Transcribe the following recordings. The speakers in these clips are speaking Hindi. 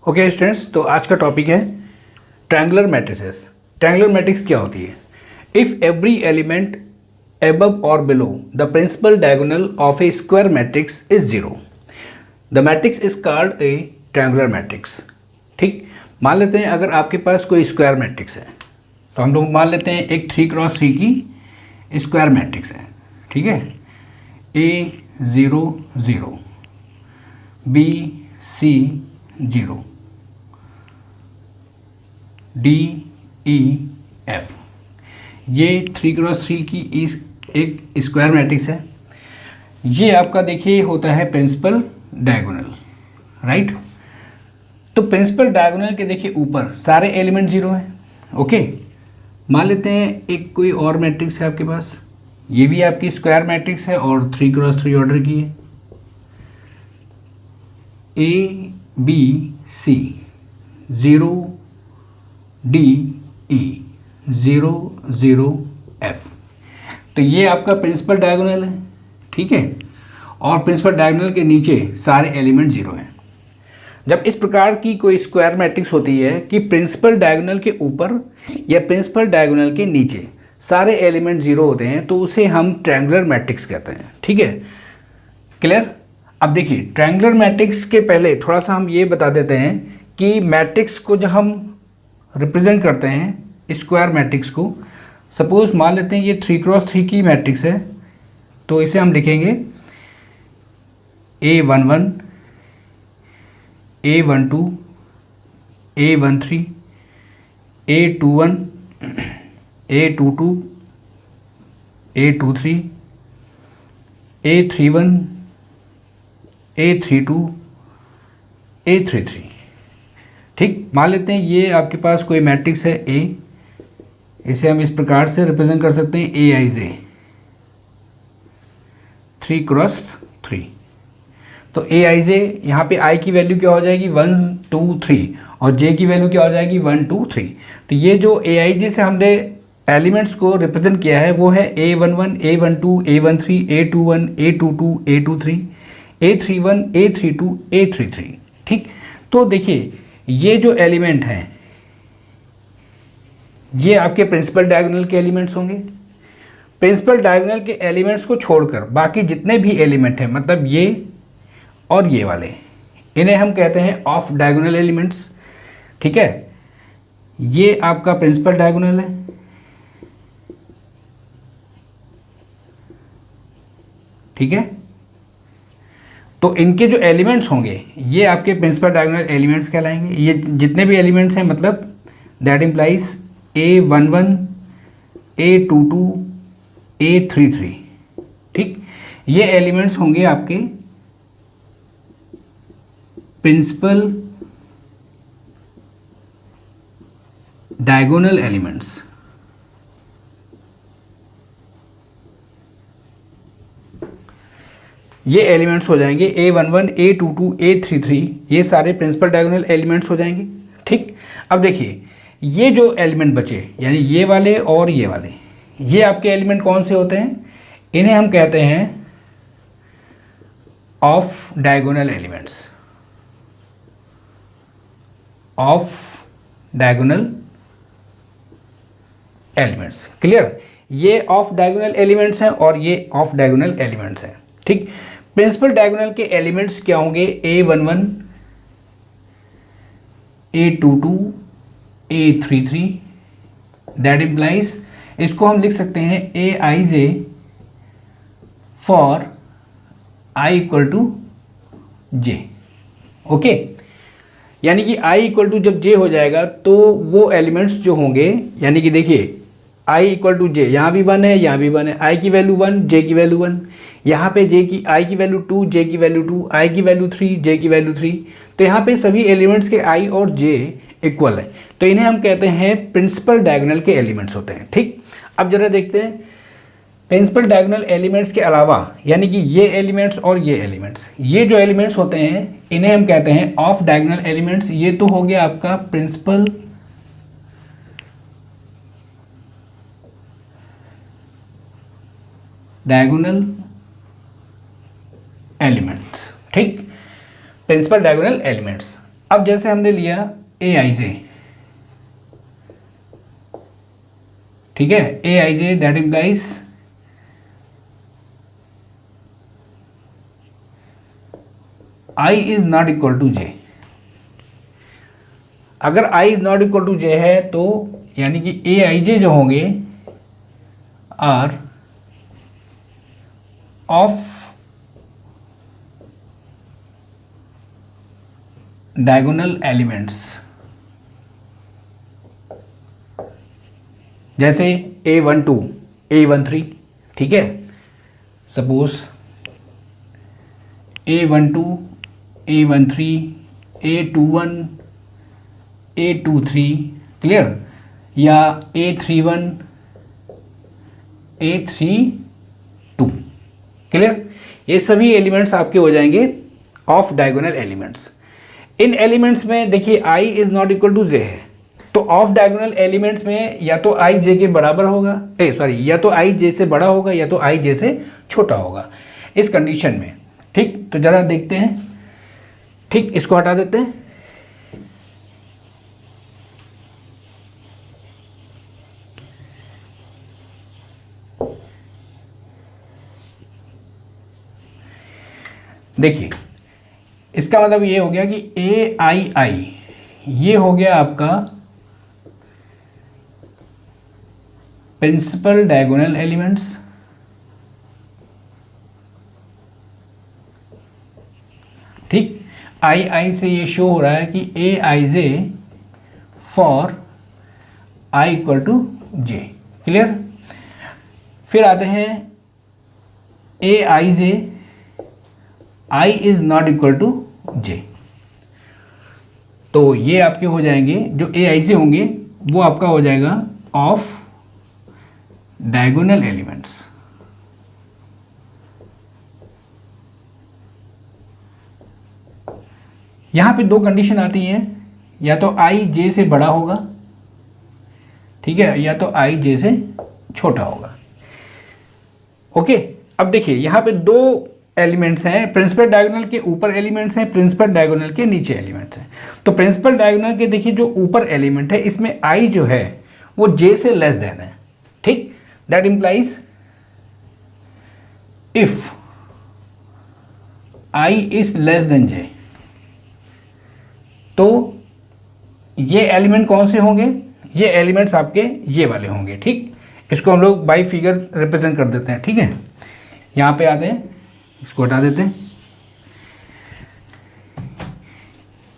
ओके स्टूडेंट्स, तो आज का टॉपिक है ट्रायंगुलर मैट्रिसेस। ट्रायंगुलर मैट्रिक्स क्या होती है? If every element above or below the principal diagonal of a square matrix is zero, the matrix is called a triangular matrix। ठीक, मान लेते हैं अगर आपके पास कोई स्क्वायर मैट्रिक्स है, तो हम लोग मान लेते हैं एक 3x3 की स्क्वायर मैट्रिक्स है। ठीक है, A0 0, B C 0, D E F, ये 3x3 की इस एक स्क्वायर मैट्रिक्स है। ये आपका देखिए होता है प्रिंसिपल डायगोनल, राइट। तो प्रिंसिपल डायगोनल के देखिए ऊपर सारे एलिमेंट जीरो हैं। ओके, मान लेते हैं एक कोई और मैट्रिक्स है आपके पास, ये भी आपकी स्क्वायर मैट्रिक्स है और 3x3 ऑर्डर की है। A B C 0 D E 0 0 F, तो ये आपका प्रिंसिपल डायगोनल है। ठीक है, और प्रिंसिपल डायगोनल के नीचे सारे एलिमेंट जीरो हैं। जब इस प्रकार की कोई स्क्वायर मैट्रिक्स होती है कि प्रिंसिपल डायगोनल के ऊपर या प्रिंसिपल डायगोनल के नीचे सारे एलिमेंट जीरो होते हैं, तो उसे हम ट्रायंगुलर मैट्रिक्स कहते हैं। ठीक है, क्लियर। अब देखिए, ट्रायंगुलर मैट्रिक्स के पहले थोड़ा सा हम ये बता देते हैं कि मैट्रिक्स को जब हम रिप्रेजेंट करते हैं स्क्वायर मैट्रिक्स को, सपोज मान लेते हैं ये 3x3 की मैट्रिक्स है, तो इसे हम लिखेंगे A11 A12 A13 A21 A22 A23 A31 A32 A33। ठीक, मान लेते हैं ये आपके पास कोई मैट्रिक्स है A, इसे हम इस प्रकार से रिप्रेजेंट कर सकते हैं AIJ 3x3। तो AIJ यहाँ पे I की वैल्यू क्या हो जाएगी 1 2 3 और J की वैल्यू क्या हो जाएगी 1 2 3। तो ये जो AIJ से हमने एलिमेंट्स को रिप्रेजेंट किया है वो है A11 A12 A13 A21 A22 A23 A31 A32 A33। ठीक, तो देखिए ये जो एलिमेंट हैं ये आपके प्रिंसिपल डायगोनल के एलिमेंट्स होंगे। प्रिंसिपल डायगोनल के एलिमेंट्स को छोड़कर बाकी जितने भी एलिमेंट हैं, मतलब ये और ये वाले, इन्हें हम कहते हैं ऑफ डायगोनल एलिमेंट्स। ठीक है, ये आपका प्रिंसिपल डायगोनल है। ठीक है, तो इनके जो एलिमेंट्स होंगे ये आपके प्रिंसिपल डायगोनल एलिमेंट्स कहलाएंगे। ये जितने भी एलिमेंट्स हैं, मतलब that implies A11 A22 A33। ठीक, ये एलिमेंट्स होंगे आपके प्रिंसिपल डायगोनल एलिमेंट्स। ये एलिमेंट्स हो जाएंगे A11 A22 A33, ये सारे प्रिंसिपल डायगोनल एलिमेंट्स हो जाएंगे। ठीक, अब देखिए ये जो एलिमेंट बचे, यानी ये वाले और ये वाले, ये आपके एलिमेंट कौन से होते हैं? इन्हें हम कहते हैं of diagonal elements. Of diagonal elements, clear. ये ऑफ डायगोनल एलिमेंट्स हैं और ये ऑफ डायगोनल एलिमेंट्स हैं। ठीक, प्रिंसिपल डायगोनल के एलिमेंट्स क्या होंगे? A11 A22 A33, that implies इसको हम लिख सकते हैं AIJ for I equal to J। Okay, यानी कि I इक्वल टू जब J हो जाएगा तो वो एलिमेंट्स जो होंगे, यानी कि देखिए I इक्वल टू J, यहाँ भी 1 है यहाँ भी 1 है, I की वैल्यू 1 J की वैल्यू 1, यहाँ पे I की वैल्यू 2 J की वैल्यू 2, I की वैल्यू 3 J की वैल्यू 3। तो यहाँ पे सभी एलिमेंट्स के I और J इक्वल है, तो इन्हें हम कहते हैं प्रिंसिपल डायगोनल के एलिमेंट्स होते हैं। ठीक, अब जरा देखते हैं प्रिंसिपल डायगोनल एलिमेंट्स के अलावा, यानी कि ये एलिमेंट्स और ये एलिमेंट्स, ये जो एलिमेंट्स होते हैं इन्हें हम कहते हैं ऑफ डायगोनल एलिमेंट्स। ये तो हो गया आपका प्रिंसिपल डायगोनल एलिमेंट्स। ठीक, प्रिंसिपल डायगोनल एलिमेंट्स। अब जैसे हमने लिया ए आई जे, ठीक है, a i j that implies i is not equal to j. अगर i is not equal to j है तो यानी कि ए आई जे जो होंगे आर ऑफ डायगोनल एलिमेंट्स, जैसे A12 A13, ठीक है, suppose A12 A13 A21 A23, clear, या A31 A32, क्लियर। ये सभी एलिमेंट्स आपके हो जाएंगे ऑफ डायगोनल एलिमेंट्स। इन एलिमेंट्स में देखिए i is not equal to j है, तो ऑफ डायगोनल एलिमेंट्स में या तो i j के बराबर होगा, या तो i j से बड़ा होगा या तो i j से छोटा होगा इस कंडीशन में, ठीक। तो जरा देखते हैं, ठीक, इसको हटा देते हैं। देखिए इसका मतलब ये हो गया कि ए आई आई ये हो गया आपका प्रिंसिपल डायगोनल एलिमेंट्स, ठीक। आई आई से ये शो हो रहा है कि a i j for i equal to j, clear. फिर आते हैं a i j i is not equal to j, तो ये आपके हो जाएंगे जो ए आई जे होंगे वो आपका हो जाएगा ऑफ डायगोनल एलिमेंट्स। यहां पे दो कंडीशन आती हैं, या तो आई जे से बड़ा होगा, ठीक है, या तो आई जे से छोटा होगा, ओके। अब देखिए यहां पे दो एलिमेंट्स हैं, प्रिंसिपल डायगोनल के ऊपर एलिमेंट्स हैं, प्रिंसिपल डायगोनल के नीचे एलिमेंट्स हैं। तो प्रिंसिपल डायगोनल के देखिए जो ऊपर एलिमेंट है इसमें आई जो है वो जे से लेस देन है, ठीक। That implies if i is less than j, तो ये एलिमेंट कौन से होंगे, ये एलिमेंट्स आपके ये वाले होंगे, ठीक। इसको हम लोग बाई फिगर रिप्रेजेंट कर देते हैं, ठीक है। यहां पे आते हैं, इसको हटा देते हैं।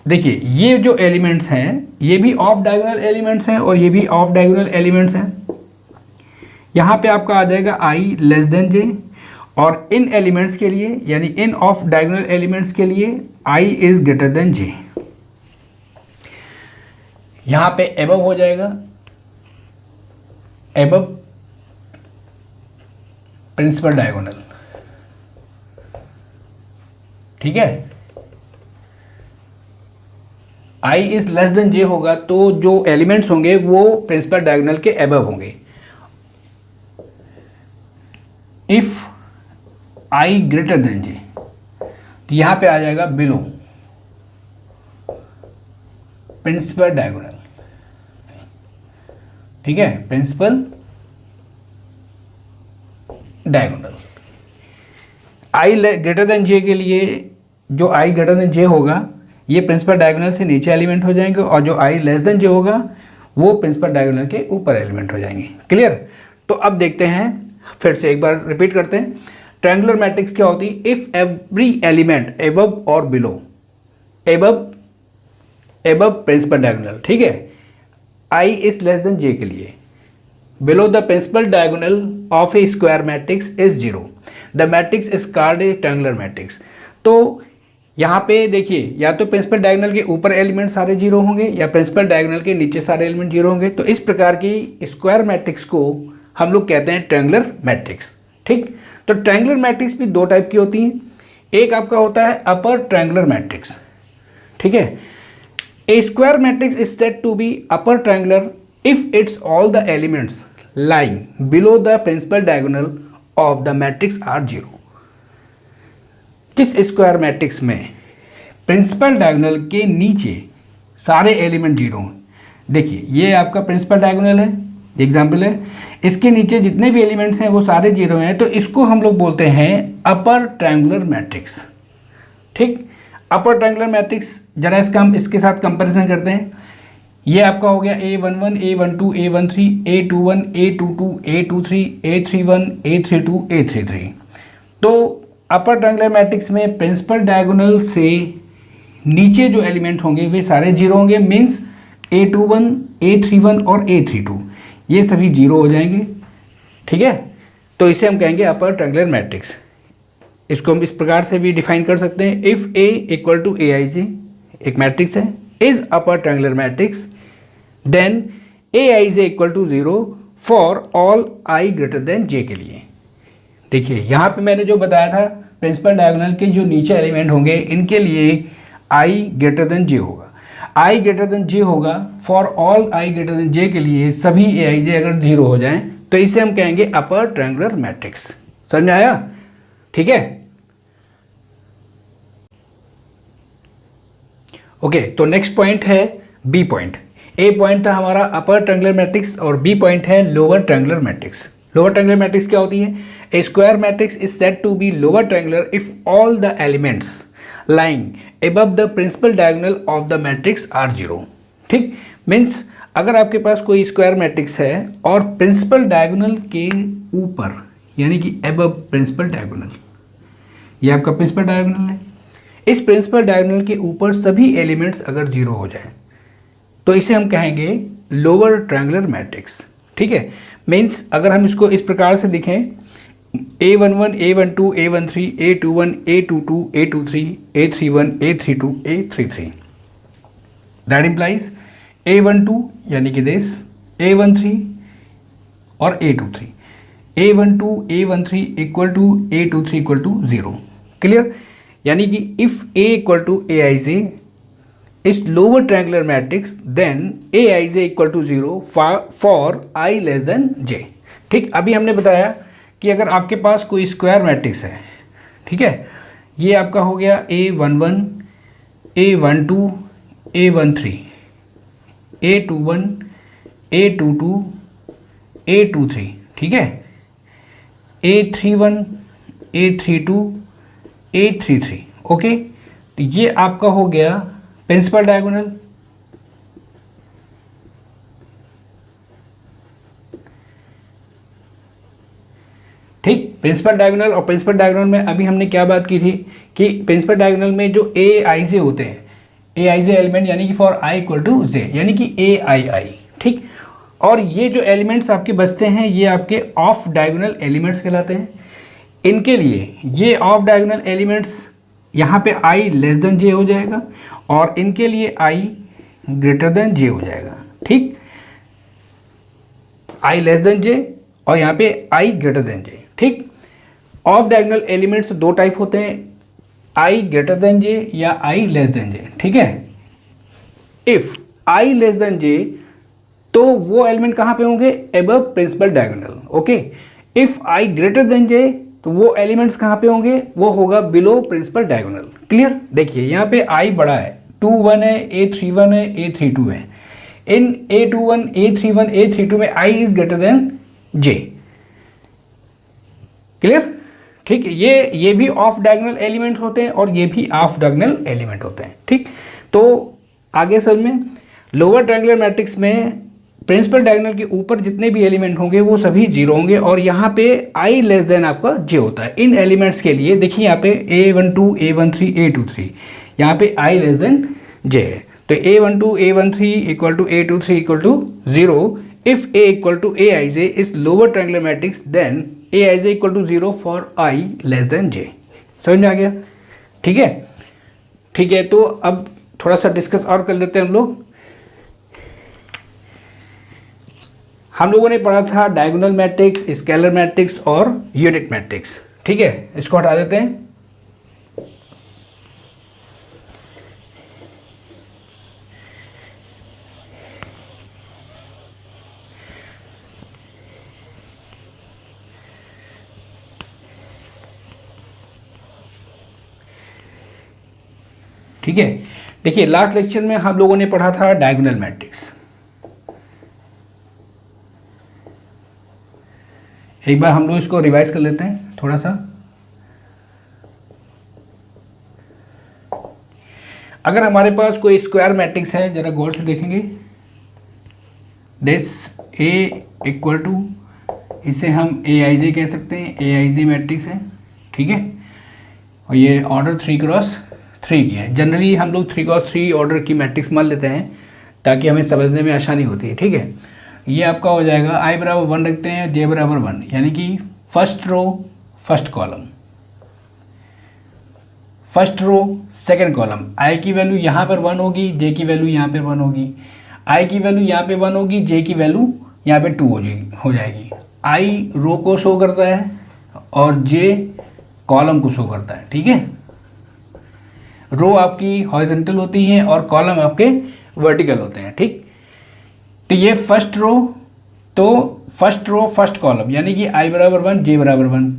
देखिए ये जो एलिमेंट्स हैं ये भी ऑफ डायगोनल एलिमेंट्स हैं और ये भी ऑफ डायगोनल एलिमेंट्स हैं। यहां पे आपका आ जाएगा i लेस देन j, और इन एलिमेंट्स के लिए यानी इन ऑफ डायगोनल एलिमेंट्स के लिए i is greater than j। यहां पे एबव हो जाएगा, एबव प्रिंसिपल डायगोनल, ठीक है। i is less than j होगा तो जो एलिमेंट्स होंगे वो प्रिंसिपल डायगोनल के एबव होंगे। If i greater than j, तो यहां पे आ जाएगा बिलो प्रिंसिपल डायगोनल, ठीक है, principal diagonal. i greater than j के लिए जो i ग्रेटर देन j होगा ये प्रिंसिपल डायगोनल से नीचे एलिमेंट हो जाएंगे, और जो i लेस देन j होगा वो प्रिंसिपल डायगोनल के ऊपर एलिमेंट हो जाएंगे, क्लियर। तो अब देखते हैं, फिर से एक बार रिपीट करते हैं। ट्रायंगुलर मैट्रिक्स क्या होती है, इफ एवरी एलिमेंट एबव और बिलो, एबव प्रिंसिपल डायगोनल, ठीक है, i is less than j के लिए, below the principal diagonal of a square matrix is 0, the matrix is called a triangular matrix। तो यहाँ पे देखिए या तो प्रिंसिपल डायगोनल के ऊपर एलिमेंट सारे जीरो होंगे या प्रिंसिपल डायगोनल के नीचे सारे एलिमेंट जीरो होंगे। तो इस प्रकार की स्क्वायर मैट्रिक्स को हम लोग कहते हैं ट्रायंगुलर मैट्रिक्स, ठीक। तो ट्रायंगुलर मैट्रिक्स भी दो टाइप की होती हैं, एक आपका होता है अपर ट्रायंगुलर मैट्रिक्स, ठीक है। A square matrix is said to be upper triangular if it's all the elements lying below the principal diagonal of the matrix are 0। जिस स्क्वायर मैट्रिक्स में प्रिंसिपल डायगोनल के नीचे सारे एलिमेंट जीरो हैं। देखिए ये आपका प्रिंसिपल डायगोनल है, एग्जाम्पल है, इसके नीचे जितने भी एलिमेंट्स हैं वो सारे जीरो हैं, तो इसको हम लोग बोलते हैं अपर ट्रायंगुलर मैट्रिक्स। ठीक, अपर ट्रायंगुलर मैट्रिक्स, जरा इसका हम इसके साथ कंपैरिजन करते हैं। ये आपका हो गया A11, A12, A13, A21, A22, A23, A31, A32, A33। तो अपर ट्रायंगुलर मैट्रिक्स में प्रिंसिपल डायगोनल से नीचे जो एलिमेंट होंगे वे सारे जीरो होंगे, मीन्स A21, A31 और A32 ये सभी जीरो हो जाएंगे। ठीक है, तो इसे हम कहेंगे अपर ट्रायंगुलर मैट्रिक्स। इसको हम इस प्रकार से भी डिफाइन कर सकते हैं, if A equal to AIJ एक मैट्रिक्स है, is upper triangular matrix, then AIJ equal to 0 for all I greater than J के लिए। देखिए यहाँ पे मैंने जो बताया था प्रिंसिपल डायगोनल के जो नीचे एलिमेंट होंगे इनके लिए I ग्रेटर देन J होगा, I ग्रेटर देन J होगा for all I greater than J के लिए सभी AIJ अगर 0 हो जाएं तो इसे हम कहेंगे अपर ट्रायंगुलर मैट्रिक्स। समझ में आया? ठीक है, ओके। तो नेक्स्ट पॉइंट है बी पॉइंट। ए पॉइंट था हमारा अपर ट्रायंगुलर मैट्रिक्स और बी पॉइंट है lower triangular matrix. Lower triangular matrix क्या होती है? A square matrix is said to be lower triangular if all the elements lying above the principal diagonal of the matrix are zero. ठीक, मीन्स अगर आपके पास कोई स्क्वायर मैट्रिक्स है और प्रिंसिपल डायगोनल के ऊपर यानी कि अबव प्रिंसिपल डायगोनल, ये आपका प्रिंसिपल डायगोनल है, इस प्रिंसिपल डायगोनल के ऊपर सभी एलिमेंट्स अगर जीरो हो जाएं तो इसे हम कहेंगे लोअर ट्रायंगुलर मैट्रिक्स। ठीक है, मीन्स अगर हम इसको इस प्रकार से दिखें, A11, A12, A13, A21, A22, A23, A31, A32, A33, that implies A12 यानी कि दिस, A13 और A23, A12, A13 equal to A23 equal to 0। Clear? यानी कि if A equal to AIJ is lower triangular matrix then AIJ equal to 0 for I less than J। ठीक, अभी हमने बताया कि अगर आपके पास कोई स्क्वायर मैट्रिक्स है, ठीक है, ये आपका हो गया A11, A12, A13, A21, A22, A23, ठीक है, A31, A32, A33, ओके। तो ये आपका हो गया प्रिंसिपल डायगोनल। ठीक, प्रिंसिपल डायगोनल और प्रिंसिपल डायगोनल में अभी हमने क्या बात की थी कि प्रिंसिपल डायगोनल में जो AIJ होते हैं, AIJ एलिमेंट यानी कि for I equal to J यानी कि AII। ठीक, और ये जो एलिमेंट्स आपके बचते हैं ये आपके ऑफ डायगोनल एलिमेंट्स कहलाते हैं। इनके लिए ये ऑफ डायगोनल एलिमेंट्स यहाँ पे I लेस देन J हो जाएगा और इनके लिए I ग्रेटर देन J हो जाएगा। ठीक, I लेस देन J और यहाँ पे I ग्रेटर देन J। ठीक, ऑफ डायगोनल एलिमेंट्स दो टाइप होते हैं, I ग्रेटर देन J या I लेस देन J। ठीक है, if I less than J तो वो एलिमेंट कहाँ पे होंगे? Above principal diagonal. Okay, if I greater than J तो वो एलिमेंट्स कहाँ पे होंगे? वो होगा बिलो प्रिंसिपल डायगोनल। क्लियर? देखिए यहाँ पे I बड़ा है, 2 1 है, A31 है, A32 है। इन A21, A31, A32 में I is greater than J। Clear? ठीक, ये भी ऑफ डायगोनल एलिमेंट होते हैं और ये भी ऑफ डायगोनल एलिमेंट होते हैं। ठीक, तो आगे समझ में, लोअर ट्रायंगुलर मैट्रिक्स में प्रिंसिपल डायगोनल के ऊपर जितने भी एलिमेंट होंगे वो सभी जीरो होंगे और यहाँ पे I लेस देन आपका J होता है। इन एलिमेंट्स के लिए देखिए यहाँ पे A12, A13, A23, यहाँ पे I लेस देन J है, तो A12, A13 equal to A23 equal to 0 if A equal to AIJ is lower triangular matrix then AIJ equal to 0 for I less than J। समझ में आ गया? ठीक है, ठीक है, तो अब थोड़ा सा डिस्कस और कर लेते हैं हम लोगों ने पढ़ा था डायगोनल मैट्रिक्स, स्केलर मैट्रिक्स और यूनिट मैट्रिक्स। ठीक है, इसको हटा देते हैं। ठीक है। देखिए लास्ट लेक्चर में हम लोगों ने पढ़ा था डायगोनल मैट्रिक्स। एक बार हम लोग इसको रिवाइज कर लेते हैं थोड़ा सा। अगर हमारे पास कोई स्क्वायर मैट्रिक्स है, जरा गौर से देखेंगे, दिस ए इक्वल टू, इसे हम ए आई जे कह सकते हैं, ए आई जे मैट्रिक्स है, ठीक है। और ये ऑर्डर 3x3 की है। जनरली हम लोग 3x3 ऑर्डर की मैट्रिक्स मान लेते हैं ताकि हमें समझने में आसानी होती है, ठीक है। ये आपका हो जाएगा i बराबर 1 रखते हैं, j बराबर 1, यानी कि first row first column, first row second column. i की वैल्यू यहाँ पर 1 होगी, j की वैल्यू यहाँ पे 1 होगी, i की वैल्यू यहाँ पे 1 होगी, j की वैल्यू यहाँ पे 2 हो जाएगी। i रो को शो करता है और j कॉलम को शो करता है, ठीक है। रो आपकी हॉरिजॉन्टल होती हैं और कॉलम आपके वर्टिकल होते हैं, ठीक। तो ये फर्स्ट रो, तो फर्स्ट रो फर्स्ट कॉलम यानी कि i बराबर 1, j बराबर 1।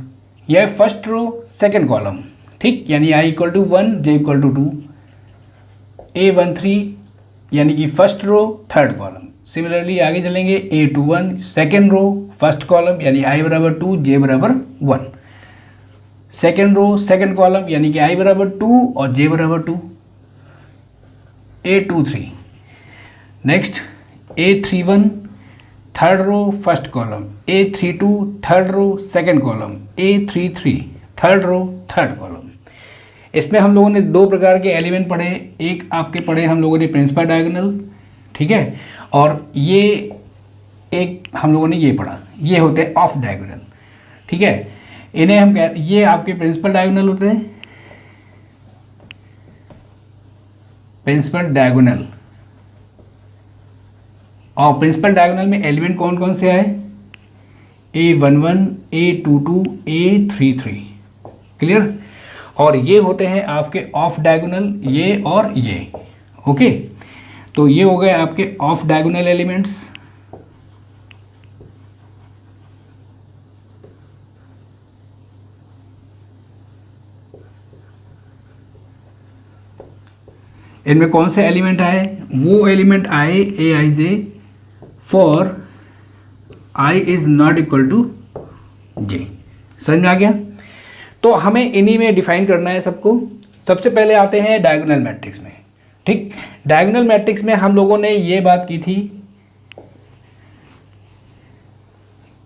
यह फर्स्ट रो सेकंड कॉलम, ठीक, यानी i equal to 1, j equal to 2, a13 यानी कि first row third column. Similarly आगे चलेंगे, a21 second row first column यानी i बराबर 2, j बराबर 1। सेकंड रो सेकंड कॉलम यानी कि i बराबर 2 और j बराबर 2, a23। Next a31 third row first column, a32 third row second column, a33 third row third column. इसमें हम लोगों ने दो प्रकार के एलिमेंट पढ़े, एक आपके पढ़े हम लोगों ने प्रिंसिपल डायगोनल, ठीक है, और ये एक हम लोगों ने ये पढ़ा, ये होते हैं ऑफ डायगोनल, ठीक है। इन्हें हम ये आपके प्रिंसिपल डायगोनल होते हैं, प्रिंसिपल डायगोनल। और प्रिंसिपल डायगोनल में एलिमेंट कौन कौन से आए, a11, a22, a33, क्लियर। और ये होते हैं आपके ऑफ डायगोनल, ये और ये, ओके। तो ये हो गए आपके ऑफ डायगोनल एलिमेंट्स। इनमें कौन से एलिमेंट आए, वो एलिमेंट आए a i j for i is not equal to j। समझ में आ गया। तो हमें इन्हीं में डिफाइन करना है सबको। सबसे पहले आते हैं डायगोनल मैट्रिक्स में, ठीक। डायगोनल मैट्रिक्स में हम लोगों ने ये बात की थी,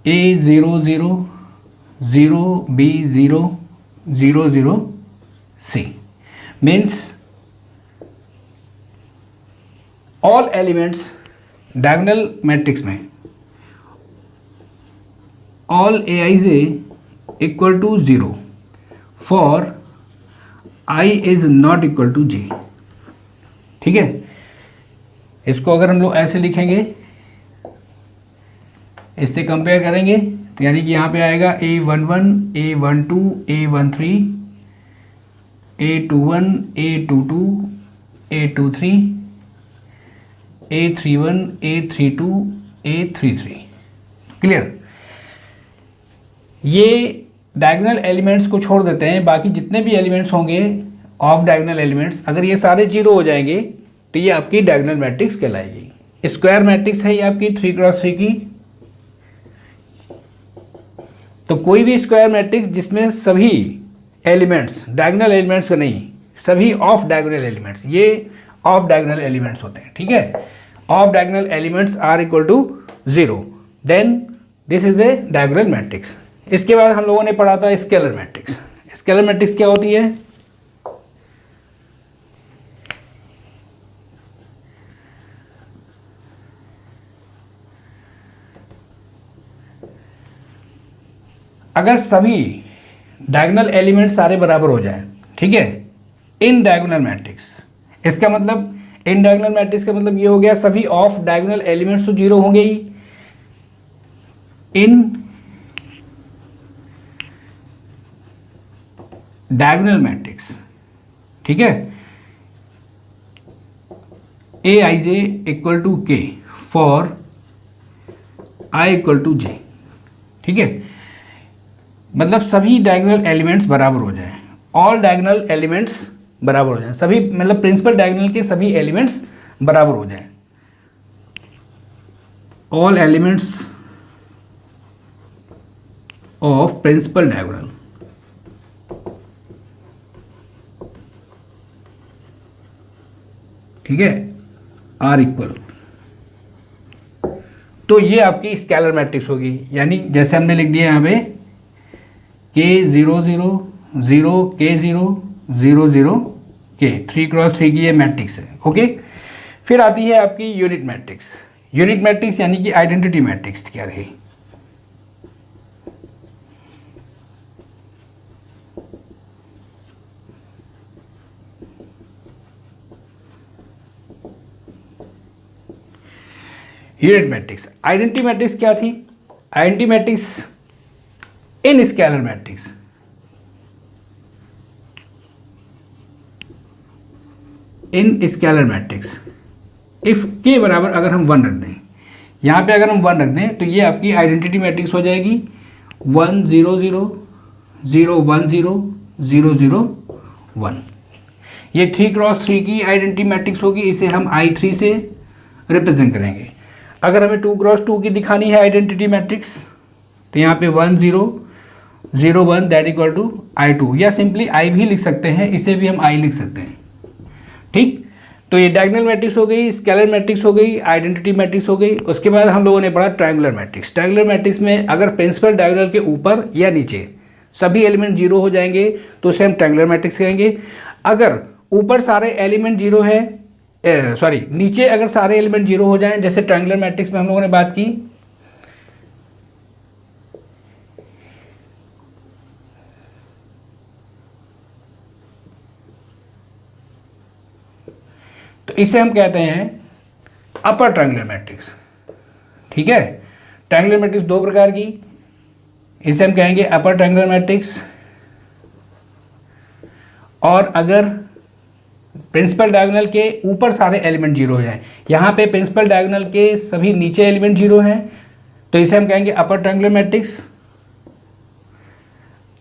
a0 0 0 b 0 0 0 c means all elements diagonal matrix में all aij equal to 0 for i is not equal to j, ठीक है। इसको अगर हम लोग ऐसे लिखेंगे, इससे कंपेयर करेंगे तो यानी कि यहाँ पे आएगा a11, a12, a13, a21, a22, a23, a31, a32, a33, clear. ये डायगोनल एलिमेंट्स को छोड़ देते हैं, बाकी जितने भी एलिमेंट्स होंगे ऑफ डायगोनल एलिमेंट्स, अगर ये सारे जीरो हो जाएंगे तो ये आपकी डायगोनल मैट्रिक्स कहलाएगी। स्क्वायर मैट्रिक्स है ये आपकी 3x3 की। तो कोई भी स्क्वायर मैट्रिक्स जिसमें सभी एलिमेंट्स, डायगोनल एलिमेंट्स का नहीं, सभी ऑफ डायगोनल एलिमेंट्स, ये ऑफ डायगोनल एलिमेंट्स होते हैं, ठीक है। Off diagonal elements are equal to 0, then this is a diagonal matrix. इसके बाद हम लोगों ने पढ़ा था स्केलर मैट्रिक्स। स्केलर मैट्रिक्स क्या होती है, अगर सभी डायगोनल एलिमेंट सारे बराबर हो जाए, ठीक है, इन डायगोनल मैट्रिक्स। इसका मतलब इन डायगोनल मैट्रिक्स का मतलब ये हो गया सभी ऑफ डायगोनल एलिमेंट्स तो जीरो होंगे ही। इन डायगोनल मैट्रिक्स, ठीक है, a i J equal to के फॉर आई इक्वल टू जे, ठीक है। मतलब सभी डायगोनल एलिमेंट्स बराबर हो जाए, ऑल डायगोनल एलिमेंट्स बराबर हो जाए, सभी मतलब प्रिंसिपल डायगोनल के सभी एलिमेंट्स बराबर हो जाए, all elements of principal diagonal, ठीक है, आर इक्वल। तो ये आपकी स्केलर मैट्रिक्स होगी, यानी जैसे हमने लिख दिया यहाँ पे K00 K0 K 3x3 की ये मैट्रिक्स है। ओके, फिर आती है आपकी यूनिट मैट्रिक्स। यूनिट मैट्रिक्स यानी कि आइडेंटिटी मैट्रिक्स क्या रही। यूनिट मैट्रिक्स, आइडेंटिटी मैट्रिक्स क्या थी? Identity matrix in scalar matrix, in scalar matrix if के बराबर अगर हम 1 रख दें, यहाँ पे अगर हम 1 रख दें तो ये आपकी आइडेंटिटी मैट्रिक्स हो जाएगी 1 0 0 0 1 0 0 0 1। ये 3x3 की आइडेंटिटी मैट्रिक्स होगी, इसे हम I3 से रिप्रेजेंट करेंगे। अगर हमें 2x2 की दिखानी है आइडेंटिटी मैट्रिक्स तो यहाँ पे 1 0 0 1 दैट इक्वल टू I2, या सिंपली I भी लिख सकते हैं, इसे भी हम I लिख सकते हैं। ठीक, तो ये डायगोनल मैट्रिक्स हो गई, स्केलर मैट्रिक्स हो गई, आइडेंटिटी मैट्रिक्स हो गई। उसके बाद हम लोगों ने पढ़ा ट्रायंगुलर मैट्रिक्स। ट्रायंगुलर मैट्रिक्स में अगर प्रिंसिपल डायगोनल के ऊपर या नीचे सभी एलिमेंट जीरो हो जाएंगे तो उसे हम ट्रायंगुलर मैट्रिक्स कहेंगे। अगर ऊपर सारे एलिमेंट जीरो है, सॉरी नीचे अगर सारे एलिमेंट जीरो हो जाएं, जैसे ट्रायंगुलर मैट्रिक्स में हम लोगों ने बात की, तो इसे हम कहते हैं अपर ट्रायंगुलर मैट्रिक्स। ठीक है, ट्रायंगुलर मैट्रिक्स दो प्रकार की, इसे हम कहेंगे अपर ट्रायंगुलर मैट्रिक्स। और अगर प्रिंसिपल डायगोनल के ऊपर सारे एलिमेंट जीरो हो जाए, यहाँ पे प्रिंसिपल डायगोनल के सभी नीचे एलिमेंट जीरो हैं तो इसे हम कहेंगे अपर ट्रायंगुलर मैट्रिक्स।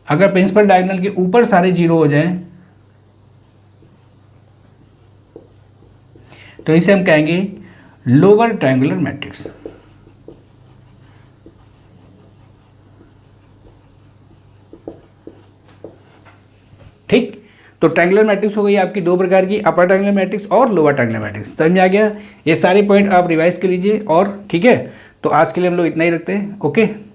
अगर प्रिंसिपल डायगोनल के ऊपर सारे जीरो हो जाएं तो इसे हम कहेंगे लोअर ट्रायंगुलर मैट्रिक्स। ठीक, तो ट्रायंगुलर मैट्रिक्स हो गई आपकी दो प्रकार की, अपर ट्रायंगुलर मैट्रिक्स और लोअर ट्रायंगुलर मैट्रिक्स। समझ में आ गया? ये सारे पॉइंट आप रिवाइज कर लीजिए। और ठीक है, तो आज के लिए हम लोग इतना ही रखते हैं। ओके।